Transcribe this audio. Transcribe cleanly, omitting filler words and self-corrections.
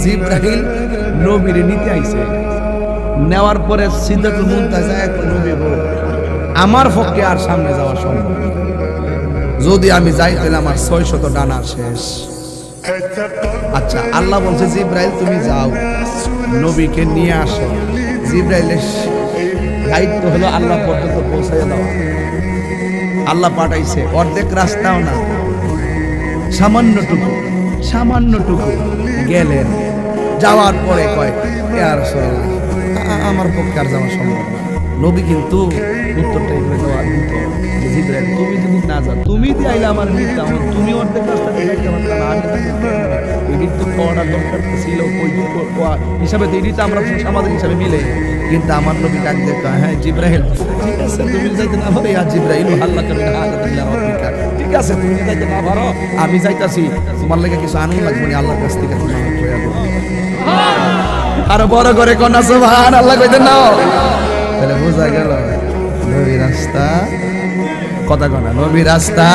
জিবরাইল নবীর নিতে আইছে। নেওয়ার পরে সিদরাতুল মুনতাহা এক নবী বল, আমার পক্ষে আর সামনে যাওয়া সম্ভব না। যদি আমি যাই তাহলে আমার 600 ডানা শেষ। আচ্ছা, আল্লাহ বলছে জিবরাইল তুমি যাও, নবীকে নিয়ে আসো। জিবরাইলের দায়িত্ব হলো আল্লাহ পর্যন্ত পৌঁছাইয়া দেওয়া। আল্লাহ পাঠাইছে, অর্ধেক রাস্তাও না, সামান্যটুকু গেলেন। যাওয়ার পরে কয় ইয়া রাসূলুল্লাহ, আমার পক্ষে আর যাওয়া সম্ভব না। নবী কিন্তু উত্তরটা এগুলো দেওয়ার দিত যে জিবরাইল তুমি যদি না যাও, তুমি দিয়ে আইলে আমার মৃত্যু, আমার তুমি অর্ধেক রাস্তা দেখাইতে পারতাম না, আমি এডিট তো করা দরকার ছিল ওই হিসাবে, এডিট তো আমরা সামাজিক হিসাবে মিলে। কিন্তু আমার নবী ডাক দেখা, হ্যাঁ জিবরাইল ঠিক আছে তুমি যাইতে না পারো, ইয়া জিবরাইল আল্লাহ করে ঠিক আছে তুমি যাইতে না পারো, আমি যাইতাছি, তোমার লাগে কিছু আনন্দ লাগবে না, আল্লাহর কাছ থেকে তুমি আমাকে কইয়া দাও। আর বড় করে কন্যা সুবহানাল্লাহ কইতে নাও, তাহলে বোঝা গেল নবী রাস্তা, কথা কনা নবী রাস্তা